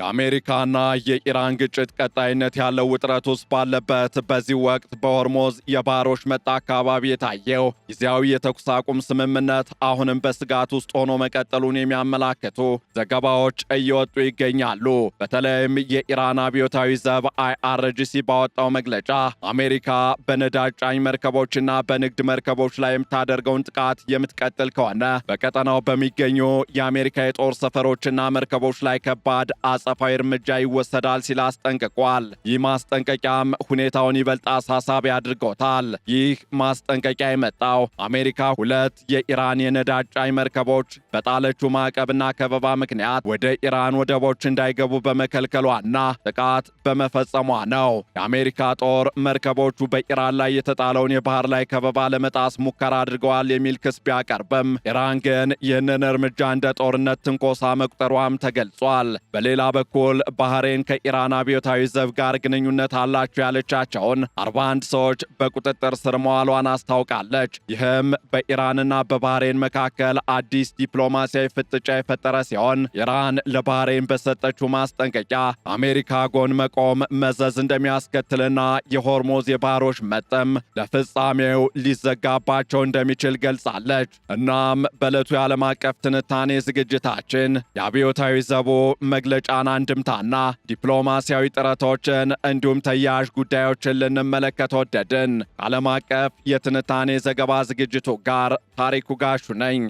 የአሜሪካና የኢራን ግጭት ቀጣይነት ያለው ውጥረት ውስጥ ባለበት በዚህ ወቅት በሆርሙዝ የባህር ወሽመጥ አካባቢ የታየው ጊዜያዊ የተኩስ አቁም ስምምነት አሁንም በስጋት ውስጥ ሆኖ መቀጠሉን የሚያመላክቱ ዘገባዎች እየወጡ ይገኛሉ። በተለይም የኢራን አብዮታዊ ዘብ IRGC ባወጣው መግለጫ አሜሪካ በነዳጅ ጫኝ መርከቦችና በንግድ መርከቦች ላይ የምታደርገውን ጥቃት የምትቀጥል ከሆነ በቀጠናው በሚገኙ የአሜሪካ የጦር ሰፈሮችና መርከቦች ላይ ከባድ አጸፋዊ እርምጃ ይወሰዳል ሲል አስጠንቅቋል። ይህ ማስጠንቀቂያም ሁኔታውን ይበልጥ አሳሳቢ አድርጎታል። ይህ ማስጠንቀቂያ የመጣው አሜሪካ ሁለት የኢራን የነዳጅ ጫኝ መርከቦች በጣለችው ማዕቀብና ከበባ ምክንያት ወደ ኢራን ወደቦች እንዳይገቡ በመከልከሏና ጥቃት በመፈጸሟ ነው። የአሜሪካ ጦር መርከቦቹ በኢራን ላይ የተጣለውን የባህር ላይ ከበባ ለመጣስ ሙከራ አድርገዋል የሚል ክስ ቢያቀርብም ኢራን ግን ይህንን እርምጃ እንደ ጦርነት ትንኮሳ መቁጠሯም ተገልጿል። በሌላ በኩል ባህሬን ከኢራን አብዮታዊ ዘብ ጋር ግንኙነት አላቸው ያለቻቸውን 41 ሰዎች በቁጥጥር ስር መዋሏን አስታውቃለች። ይህም በኢራንና በባህሬን መካከል አዲስ ዲፕሎማሲያዊ ፍጥጫ የፈጠረ ሲሆን ኢራን ለባህሬን በሰጠችው ማስጠንቀቂያ አሜሪካ ጎን መቆም መዘዝ እንደሚያስከትልና የሆርሙዝ የባህር ወሽመጥም ለፍጻሜው ሊዘጋባቸው እንደሚችል ገልጻለች። እናም በዕለቱ የዓለም አቀፍ ትንታኔ ዝግጅታችን የአብዮታዊ ዘቡ መግለጫን አንድምታና ዲፕሎማሲያዊ ጥረቶችን እንዲሁም ተያያዥ ጉዳዮችን ልንመለከት ወደድን። ከዓለም አቀፍ የትንታኔ ዘገባ ዝግጅቱ ጋር ታሪኩ ጋሹ ነኝ።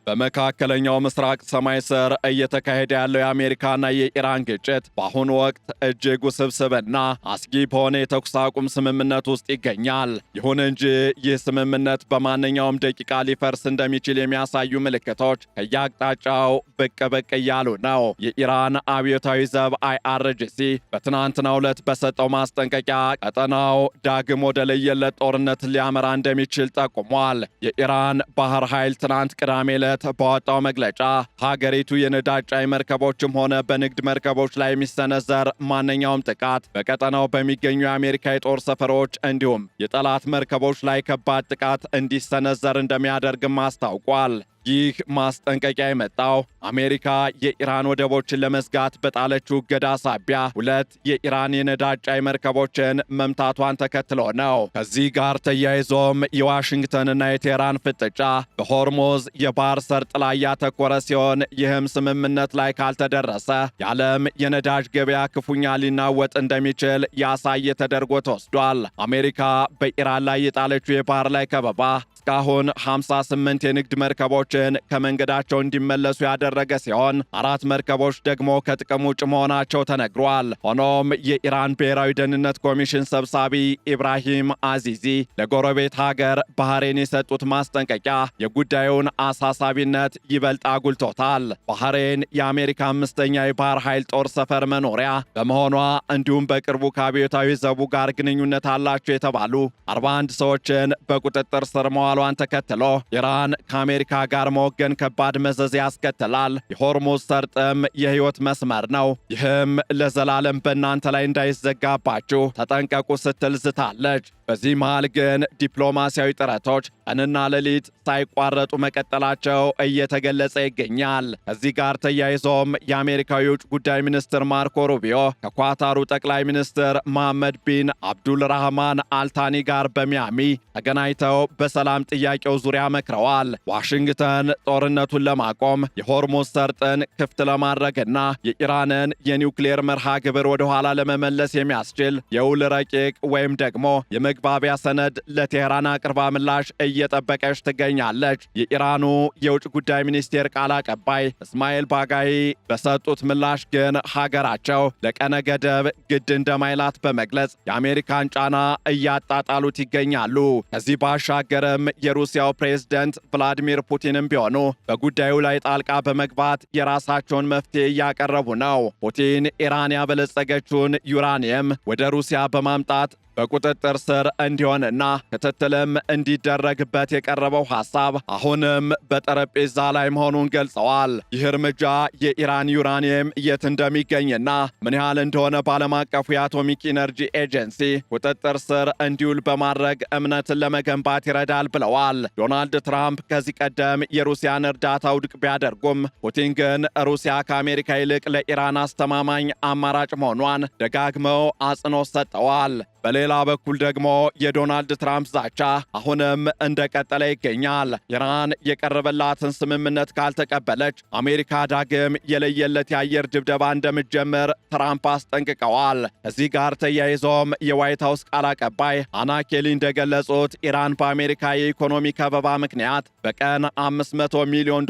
በመካከለኛው ምስራቅ ሰማይ ስር እየተካሄደ ያለው የአሜሪካና የኢራን ግጭት በአሁኑ ወቅት እጅግ ውስብስብና አስጊ በሆነ የተኩስ አቁም ስምምነት ውስጥ ይገኛል። ይሁን እንጂ ይህ ስምምነት በማንኛውም ደቂቃ ሊፈርስ እንደሚችል የሚያሳዩ ምልክቶች ከየአቅጣጫው ብቅ እያሉ ነው። የኢራን አብዮታዊ ዘብ IRGC በትናንትናው ዕለት በሰጠው ማስጠንቀቂያ ቀጠናው ዳግም ወደ ለየለት ጦርነት ሊያመራ እንደሚችል ጠቁሟል። የኢራን ባህር ኃይል ትናንት ቅዳሜ ዕለት በወጣው መግለጫ ሀገሪቱ የነዳጅ ጫኝ መርከቦችም ሆነ በንግድ መርከቦች ላይ የሚሰነዘር ማንኛውም ጥቃት በቀጠናው በሚገኙ የአሜሪካ የጦር ሰፈሮች እንዲሁም የጠላት መርከቦች ላይ ከባድ ጥቃት እንዲሰነዘር እንደሚያደርግም አስታውቋል። ይህ ማስጠንቀቂያ የመጣው አሜሪካ የኢራን ወደቦችን ለመዝጋት በጣለችው እገዳ ሳቢያ ሁለት የኢራን የነዳጅ ጫኝ መርከቦችን መምታቷን ተከትሎ ነው። ከዚህ ጋር ተያይዞም የዋሽንግተንና የቴህራን ፍጥጫ በሆርሙዝ የባህር ሰርጥ ላይ ያተኮረ ሲሆን ይህም ስምምነት ላይ ካልተደረሰ የዓለም የነዳጅ ገበያ ክፉኛ ሊናወጥ እንደሚችል ያሳየ ተደርጎ ተወስዷል። አሜሪካ በኢራን ላይ የጣለችው የባህር ላይ ከበባ እስካሁን 58 የንግድ መርከቦችን ከመንገዳቸው እንዲመለሱ ያደረገ ሲሆን 4 መርከቦች ደግሞ ከጥቅም ውጭ መሆናቸው ተነግሯል። ሆኖም የኢራን ብሔራዊ ደህንነት ኮሚሽን ሰብሳቢ ኢብራሂም አዚዚ ለጎረቤት ሀገር ባህሬን የሰጡት ማስጠንቀቂያ የጉዳዩን አሳሳቢነት ይበልጥ አጉልቶታል። ባህሬን የአሜሪካ 5ኛ የባህር ኃይል ጦር ሰፈር መኖሪያ በመሆኗ እንዲሁም በቅርቡ ከአብዮታዊ ዘቡ ጋር ግንኙነት አላቸው የተባሉ 41 ሰዎችን በቁጥጥር ስር መዋሏን ተከትሎ ኢራን ከአሜሪካ ጋር መወገን ከባድ መዘዝ ያስከትላል። የሆርሙዝ ሰርጥም የህይወት መስመር ነው። ይህም ለዘላለም በእናንተ ላይ እንዳይዘጋባችሁ ተጠንቀቁ ስትል ዝታለች። በዚህ መሃል ግን ዲፕሎማሲያዊ ጥረቶች ቀንና ሌሊት ሳይቋረጡ መቀጠላቸው እየተገለጸ ይገኛል። ከዚህ ጋር ተያይዞም የአሜሪካዊ የውጭ ጉዳይ ሚኒስትር ማርኮ ሩቢዮ ከኳታሩ ጠቅላይ ሚኒስትር መሐመድ ቢን አብዱልራህማን አልታኒ ጋር በሚያሚ ተገናኝተው በሰላም ጥያቄው ዙሪያ መክረዋል። ዋሽንግተን ጦርነቱን ለማቆም የሆርሙዝ ሰርጥን ክፍት ለማድረግና የኢራንን የኒውክሌር መርሃ ግብር ወደ ኋላ ለመመለስ የሚያስችል የውል ረቂቅ ወይም ደግሞ የመግባቢያ ሰነድ ለቴህራን አቅርባ ምላሽ እየጠበቀች ትገኛለች። የኢራኑ የውጭ ጉዳይ ሚኒስቴር ቃል አቀባይ እስማኤል ባጋይ በሰጡት ምላሽ ግን ሀገራቸው ለቀነ ገደብ ግድ እንደማይላት በመግለጽ የአሜሪካን ጫና እያጣጣሉት ይገኛሉ። ከዚህ ባሻገርም የሩሲያው ፕሬዝደንት ቭላዲሚር ፑቲንም ቢሆኑ በጉዳዩ ላይ ጣልቃ በመግባት የራሳቸውን መፍትሄ እያቀረቡ ነው። ፑቲን ኢራን ያበለጸገችውን ዩራኒየም ወደ ሩሲያ በማምጣት በቁጥጥር ስር እንዲሆንና ክትትልም እንዲደረግበት የቀረበው ሐሳብ አሁንም በጠረጴዛ ላይ መሆኑን ገልጸዋል። ይህ እርምጃ የኢራን ዩራኒየም የት እንደሚገኝና ምን ያህል እንደሆነ በዓለም አቀፉ የአቶሚክ ኢነርጂ ኤጀንሲ ቁጥጥር ስር እንዲውል በማድረግ እምነትን ለመገንባት ይረዳል ብለዋል። ዶናልድ ትራምፕ ከዚህ ቀደም የሩሲያን እርዳታ ውድቅ ቢያደርጉም ፑቲን ግን ሩሲያ ከአሜሪካ ይልቅ ለኢራን አስተማማኝ አማራጭ መሆኗን ደጋግመው አጽንኦት ሰጥተዋል። በሌላ በኩል ደግሞ የዶናልድ ትራምፕ ዛቻ አሁንም እንደቀጠለ ይገኛል። ኢራን የቀረበላትን ስምምነት ካልተቀበለች አሜሪካ ዳግም የለየለት የአየር ድብደባ እንደምትጀምር ትራምፕ አስጠንቅቀዋል። ከዚህ ጋር ተያይዞም የዋይት ሃውስ ቃል አቀባይ አና ኬሊ እንደገለጹት ኢራን በአሜሪካ የኢኮኖሚ ከበባ ምክንያት በቀን $500 ሚሊዮን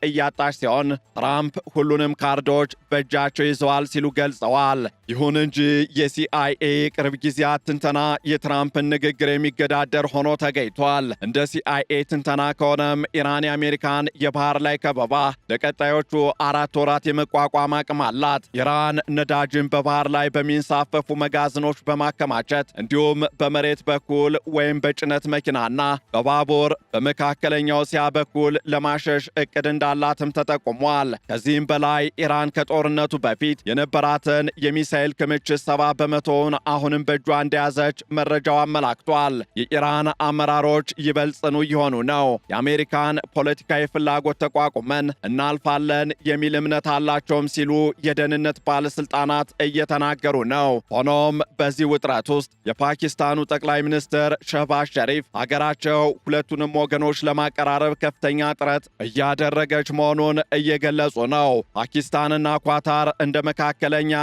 እያጣች ሲሆን ትራምፕ ሁሉንም ካርዶች በእጃቸው ይዘዋል ሲሉ ገልጸዋል። ይሁን እንጂ የሲአይኤ ቅርብ ጊዜያት ትንተና የትራምፕን ንግግር የሚገዳደር ሆኖ ተገኝቷል። እንደ ሲአይኤ ትንተና ከሆነም ኢራን የአሜሪካን የባህር ላይ ከበባ ለቀጣዮቹ 4 ወራት የመቋቋም አቅም አላት። ኢራን ነዳጅን በባህር ላይ በሚንሳፈፉ መጋዘኖች በማከማቸት እንዲሁም በመሬት በኩል ወይም በጭነት መኪናና በባቡር በመካከለኛው እስያ በኩል ለማሸሽ እቅድ እንዳላትም ተጠቁሟል። ከዚህም በላይ ኢራን ከጦርነቱ በፊት የነበራትን የሚሳኤል ክምችት 70% አሁንም በእጇ እንደያዘች መረጃው አመላክቷል። የኢራን አመራሮች ይበልጥ ጽኑ እየሆኑ ነው። የአሜሪካን ፖለቲካዊ ፍላጎት ተቋቁመን እናልፋለን የሚል እምነት አላቸውም ሲሉ የደህንነት ባለስልጣናት እየተናገሩ ነው። ሆኖም በዚህ ውጥረት ውስጥ የፓኪስታኑ ጠቅላይ ሚኒስትር ሸህባዝ ሸሪፍ ሀገራቸው ሁለቱንም ወገኖች ለማቀራረብ ከፍተኛ ጥረት እያደረገች መሆኑን እየገለጹ ነው። ፓኪስታንና ኳታር እንደ መካከለኛ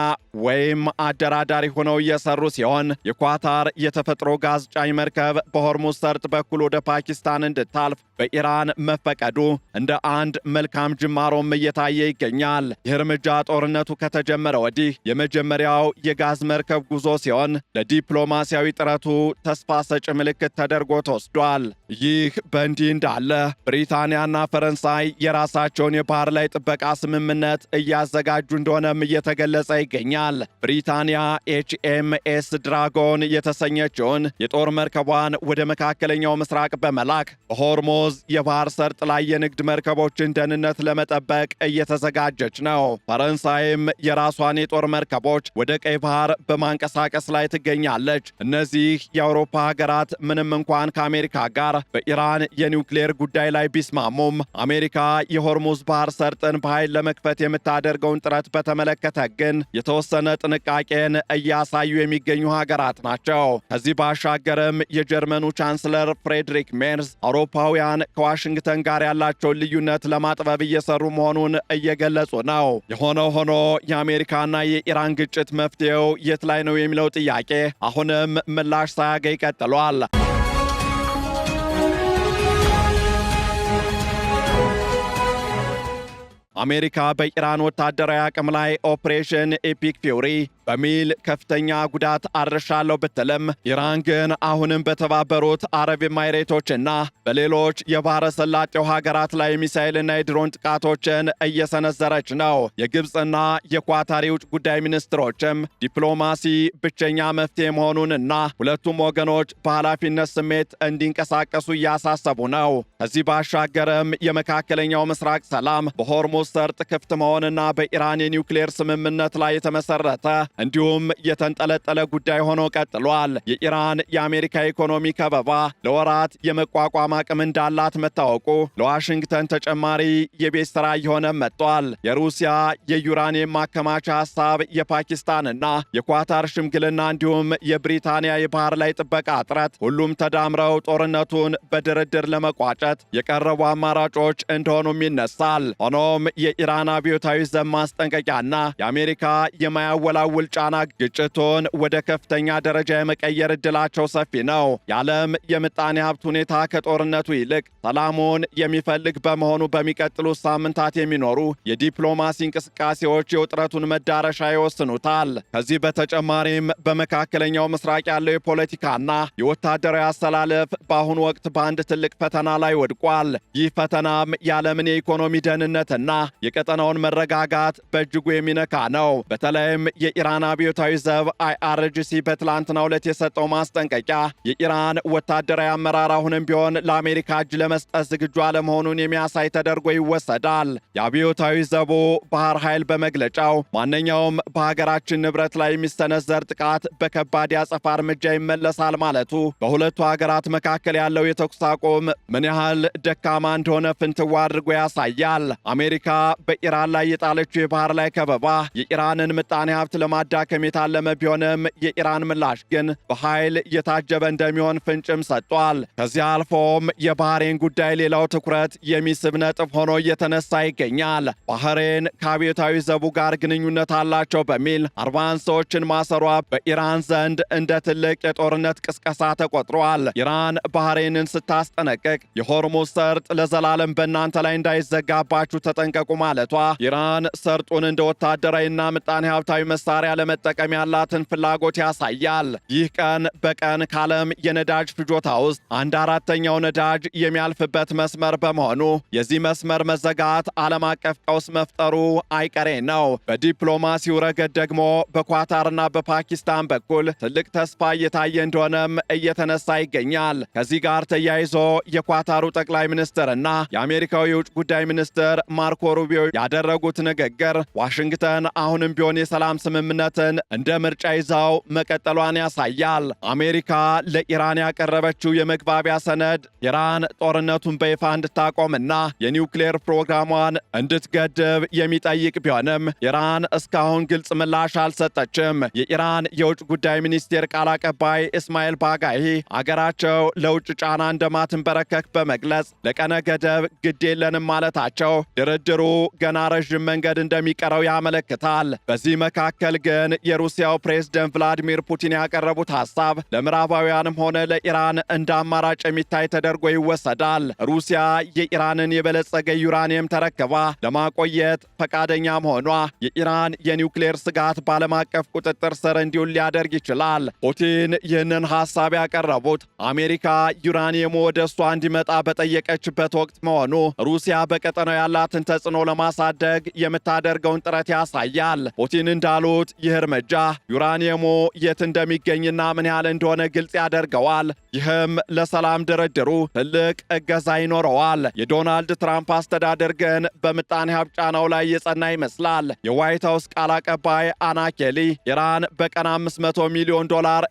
ወይም አደራዳሪ ሆነው እየሰሩ ሲሆን የኳታር የተፈጥሮ ጋዝ ጫኝ መርከብ በሆርሙዝ ሰርጥ በኩል ወደ ፓኪስታን እንድታልፍ በኢራን መፈቀዱ እንደ አንድ መልካም ጅማሮም እየታየ ይገኛል። ይህ እርምጃ ጦርነቱ ከተጀመረ ወዲህ የመጀመሪያው የጋዝ መርከብ ጉዞ ሲሆን ለዲፕሎማሲያዊ ጥረቱ ተስፋ ሰጪ ምልክት ተደርጎ ተወስዷል። ይህ በእንዲህ እንዳለ ብሪታንያና ፈረንሳይ የራሳቸውን የባህር ላይ ጥበቃ ስምምነት እያዘጋጁ እንደሆነም እየተገለጸ ይገኛል። ብሪታንያ HMS ድራጎን የተሰኘችውን የጦር መርከቧን ወደ መካከለኛው ምስራቅ በመላክ በሆርሙዝ የባህር ሰርጥ ላይ የንግድ መርከቦችን ደህንነት ለመጠበቅ እየተዘጋጀች ነው። ፈረንሳይም የራሷን የጦር መርከቦች ወደ ቀይ ባህር በማንቀሳቀስ ላይ ትገኛለች። እነዚህ የአውሮፓ ሀገራት ምንም እንኳን ከአሜሪካ ጋር በኢራን የኒውክሌር ጉዳይ ላይ ቢስማሙም አሜሪካ የሆርሙዝ ባህር ሰርጥን በኃይል ለመክፈት የምታደርገውን ጥረት በተመለከተ ግን የተወሰነ ጥንቃቄን እያሳዩ የሚገኙ ሀገራት ናቸው። ከዚህ ባሻገርም የጀርመኑ ቻንስለር ፍሬድሪክ ሜርዝ አውሮፓውያን ከዋሽንግተን ጋር ያላቸውን ልዩነት ለማጥበብ እየሰሩ መሆኑን እየገለጹ ነው። የሆነው ሆኖ የአሜሪካና የኢራን ግጭት መፍትሄው የት ላይ ነው የሚለው ጥያቄ አሁንም ምላሽ ሳያገኝ ቀጥሏል። አሜሪካ በኢራን ወታደራዊ አቅም ላይ ኦፕሬሽን ኤፒክ ፊውሪ በሚል ከፍተኛ ጉዳት አድርሻለሁ ብትልም ኢራን ግን አሁንም በተባበሩት አረብ ኤማይሬቶችና በሌሎች የባህረ ሰላጤው ሀገራት ላይ ሚሳኤልና የድሮን ጥቃቶችን እየሰነዘረች ነው። የግብፅና የኳታር የውጭ ጉዳይ ሚኒስትሮችም ዲፕሎማሲ ብቸኛ መፍትሄ መሆኑንና ሁለቱም ወገኖች በኃላፊነት ስሜት እንዲንቀሳቀሱ እያሳሰቡ ነው። ከዚህ ባሻገርም የመካከለኛው ምስራቅ ሰላም በሆርሙዝ ሰርጥ ክፍት መሆንና በኢራን የኒውክሌር ስምምነት ላይ የተመሰረተ እንዲሁም የተንጠለጠለ ጉዳይ ሆኖ ቀጥሏል። የኢራን የአሜሪካ ኢኮኖሚ ከበባ ለወራት የመቋቋም አቅም እንዳላት መታወቁ ለዋሽንግተን ተጨማሪ የቤት ሥራ እየሆነ መጥቷል። የሩሲያ የዩራኒየም ማከማቻ ሐሳብ፣ የፓኪስታንና የኳታር ሽምግልና እንዲሁም የብሪታንያ የባህር ላይ ጥበቃ ጥረት ሁሉም ተዳምረው ጦርነቱን በድርድር ለመቋጨት የቀረቡ አማራጮች እንደሆኑም ይነሳል። ሆኖም የኢራን አብዮታዊ ዘብ ማስጠንቀቂያና የአሜሪካ የማያወላውል ጫና ግጭቱን ወደ ከፍተኛ ደረጃ የመቀየር ዕድላቸው ሰፊ ነው። የዓለም የምጣኔ ሀብት ሁኔታ ከጦርነቱ ይልቅ ሰላሙን የሚፈልግ በመሆኑ በሚቀጥሉት ሳምንታት የሚኖሩ የዲፕሎማሲ እንቅስቃሴዎች የውጥረቱን መዳረሻ ይወስኑታል። ከዚህ በተጨማሪም በመካከለኛው ምስራቅ ያለው የፖለቲካና የወታደራዊ አሰላለፍ በአሁኑ ወቅት በአንድ ትልቅ ፈተና ላይ ወድቋል። ይህ ፈተናም የዓለምን የኢኮኖሚ ደህንነትና የቀጠናውን መረጋጋት በእጅጉ የሚነካ ነው። በተለይም የኢራን የኢራን አብዮታዊ ዘብ IRGC በትላንትናው ዕለት የሰጠው ማስጠንቀቂያ የኢራን ወታደራዊ አመራር አሁንም ቢሆን ለአሜሪካ እጅ ለመስጠት ዝግጁ አለመሆኑን የሚያሳይ ተደርጎ ይወሰዳል። የአብዮታዊ ዘቡ ባህር ኃይል በመግለጫው ማንኛውም በሀገራችን ንብረት ላይ የሚሰነዘር ጥቃት በከባድ ያጸፋ እርምጃ ይመለሳል ማለቱ በሁለቱ ሀገራት መካከል ያለው የተኩስ አቁም ምን ያህል ደካማ እንደሆነ ፍንትዋ አድርጎ ያሳያል። አሜሪካ በኢራን ላይ የጣለችው የባህር ላይ ከበባ የኢራንን ምጣኔ ሀብት ለማዳከም የታለመ ቢሆንም የኢራን ምላሽ ግን በኃይል የታጀበ እንደሚሆን ፍንጭም ሰጥቷል። ከዚህ አልፎም የባህሬን ጉዳይ ሌላው ትኩረት የሚስብ ነጥብ ሆኖ እየተነሳ ይገኛል። ባህሬን ከአብዮታዊ ዘቡ ጋር ግንኙነት አላቸው በሚል 41 ሰዎችን ማሰሯ በኢራን ዘንድ እንደ ትልቅ የጦርነት ቅስቀሳ ተቆጥሯል። ኢራን ባህሬንን ስታስጠነቅቅ የሆርሙዝ ሰርጥ ለዘላለም በእናንተ ላይ እንዳይዘጋባችሁ ተጠንቀቁ ማለቷ ኢራን ሰርጡን እንደ ወታደራዊና ምጣኔ ሀብታዊ መሳሪያ ለመጠቀም ያላትን ፍላጎት ያሳያል። ይህ ቀን በቀን ከዓለም የነዳጅ ፍጆታ ውስጥ 1/4ኛው ነዳጅ የሚያልፍበት መስመር በመሆኑ የዚህ መስመር መዘጋት ዓለም አቀፍ ቀውስ መፍጠሩ አይቀሬ ነው። በዲፕሎማሲው ረገድ ደግሞ በኳታርና በፓኪስታን በኩል ትልቅ ተስፋ እየታየ እንደሆነም እየተነሳ ይገኛል። ከዚህ ጋር ተያይዞ የኳታሩ ጠቅላይ ሚኒስትርና የአሜሪካው የውጭ ጉዳይ ሚኒስትር ማርኮ ሩቢዮ ያደረጉት ንግግር ዋሽንግተን አሁንም ቢሆን የሰላም ስምምነትን እንደ ምርጫ ይዛው መቀጠሏን ያሳያል። አሜሪካ ለኢራን ያቀረበችው የመግባቢያ ሰነድ ኢራን ጦርነቱን በይፋ እንድታቆምና የኒውክሌር ፕሮግራሟን እንድትገድብ የሚጠይቅ ቢሆንም ኢራን እስካሁን ግልጽ ምላሽ አልሰጠችም። የኢራን የውጭ ጉዳይ ሚኒስቴር ቃል አቀባይ እስማኤል ባጋይ አገራቸው ለውጭ ጫና እንደማትንበረከክ በመግለጽ ለቀነ ገደብ ግድ የለንም ማለታቸው ድርድሩ ገና ረዥም መንገድ እንደሚቀረው ያመለክታል። በዚህ መካከል ግን የሩሲያው ፕሬዝደንት ቭላዲሚር ፑቲን ያቀረቡት ሐሳብ ለምዕራባውያንም ሆነ ለኢራን እንደ አማራጭ የሚታይ ተደርጎ ይወሰዳል። ሩሲያ የኢራንን የበለጸገ ዩራኒየም ተረክባ ለማቆየት ፈቃደኛ መሆኗ የኢራን የኒውክሌር ስጋት በዓለም አቀፍ ቁጥጥር ስር እንዲውል ሊያደርግ ይችላል። ፑቲን ይህንን ሐሳብ ያቀረቡት አሜሪካ ዩራኒየሙ ወደ እሷ እንዲመጣ በጠየቀችበት ወቅት መሆኑ ሩሲያ በቀጠናው ያላትን ተጽዕኖ ለማሳደግ የምታደርገውን ጥረት ያሳያል። ፑቲን እንዳሉት ይህ እርምጃ ዩራኒየሙ የት እንደሚገኝና ምን ያህል እንደሆነ ግልጽ ያደርገዋል። ይህም ለሰላም ድርድሩ ትልቅ እገዛ ይኖረዋል። የዶናልድ ትራምፕ አስተዳደር ግን በምጣኔ ሀብት ጫናው ላይ የጸና ይመስላል። የዋይት ሀውስ ቃል አቀባይ አና ኬሊ ኢራን በቀን $500 ሚሊዮን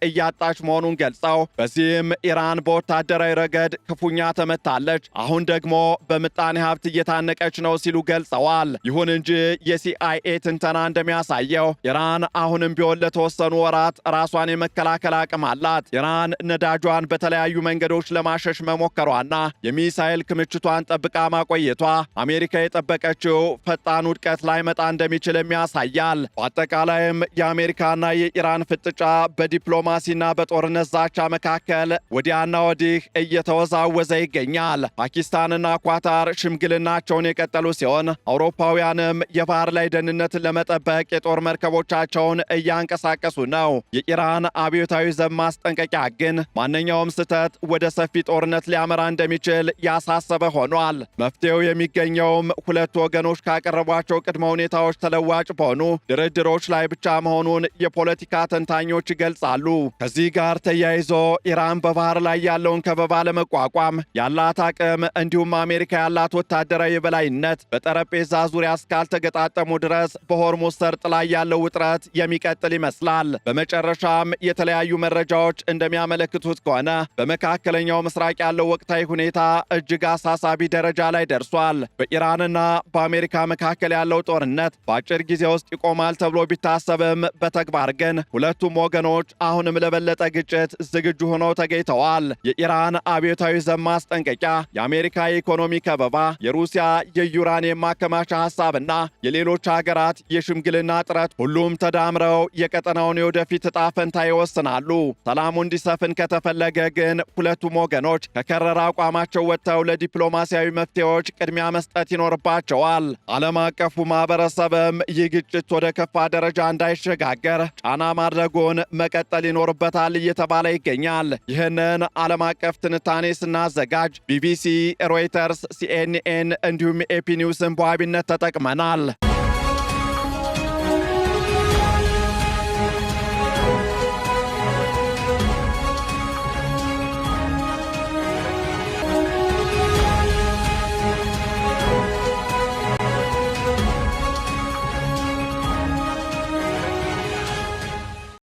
እያጣች መሆኑን ገልጸው በዚህም ኢራን በወታደራዊ ረገድ ክፉኛ ተመታለች፣ አሁን ደግሞ በምጣኔ ሀብት እየታነቀች ነው ሲሉ ገልጸዋል። ይሁን እንጂ የሲአይኤ ትንተና እንደሚያሳየው ኢራን አሁንም ቢሆን ለተወሰኑ ወራት ራሷን የመከላከል አቅም አላት። ኢራን ነዳጇን በተለያዩ መንገዶች ለማሸሽ መሞከሯና የሚሳኤል ክምችቷን ጠብቃ ማቆየቷ አሜሪካ የጠበቀችው ፈጣን ውድቀት ላይመጣ እንደሚችልም ያሳያል። በአጠቃላይም የአሜሪካና የኢራን ፍጥጫ በዲፕሎማሲና በጦርነት ዛቻ መካከል ወዲያና ወዲህ እየተወዛወዘ ይገኛል። ፓኪስታንና ኳታር ሽምግልናቸውን የቀጠሉ ሲሆን አውሮፓውያንም የባህር ላይ ደህንነትን ለመጠበቅ የጦር መርከቦቻቸውን እያንቀሳቀሱ ነው። የኢራን አብዮታዊ ዘብ ማስጠንቀቂያ ግን ማንኛውም ስህተት ወደ ሰፊ ጦርነት ሊያመራ እንደሚችል ያሳሰበ ሆኗል። መፍትሄው የሚገኘውም ሁለቱ ወገኖች ካቀረቧቸው ቅድመ ሁኔታዎች ተለዋጭ በሆኑ ድርድሮች ላይ ብቻ መሆኑን የፖለቲካ ተንታኞች ይገልጻሉ። ከዚህ ጋር ተያይዞ ኢራን በባህር ላይ ያለውን ከበባ ለመቋቋም ያላት አቅም እንዲሁም አሜሪካ ያላት ወታደራዊ የበላይነት በጠረጴዛ ዙሪያ እስካልተገጣጠሙ ድረስ በሆርሙዝ ሰርጥ ላይ ያለው ውጥረት የሚቀጥል ይመስላል። በመጨረሻም የተለያዩ መረጃዎች እንደሚያመለክቱት ከሆነ በመካከለኛው ምስራቅ ያለው ወቅታዊ ሁኔታ እጅግ አሳሳቢ ደረጃ ላይ ደርሷል። በኢራንና በአሜሪካ መካከል ያለው ጦርነት በአጭር ጊዜ ውስጥ ይቆማል ተብሎ ቢታሰብም በተግባር ግን ሁለቱም ወገኖች አሁንም ለበለጠ ግጭት ዝግጁ ሆነው ተገኝተዋል። የኢራን አብዮታዊ ዘብ ማስጠንቀቂያ፣ የአሜሪካ የኢኮኖሚ ከበባ፣ የሩሲያ የዩራኒየም ማከማቻ ሐሳብና የሌሎች ሀገራት የሽምግልና ጥረት ሁሉም ተዳምረው የቀጠናውን የወደፊት ዕጣ ፈንታ ይወስናሉ። ሰላሙ እንዲሰፍን ከተፈለገ ግን ሁለቱም ወገኖች ከከረረ አቋማቸው ወጥተው ለዲፕሎማሲያዊ መፍትሄዎች ቅድሚያ መስጠት ይኖርባቸዋል። ዓለም አቀፉ ማህበረሰብም ይህ ግጭት ወደ ከፋ ደረጃ እንዳይሸጋገር ጫና ማድረጉን መቀጠል ይኖርበታል እየተባለ ይገኛል። ይህንን ዓለም አቀፍ ትንታኔ ስናዘጋጅ ቢቢሲ፣ ሮይተርስ፣ ሲኤንኤን እንዲሁም ኤፒ ኒውስን በዋቢነት ተጠቅመናል።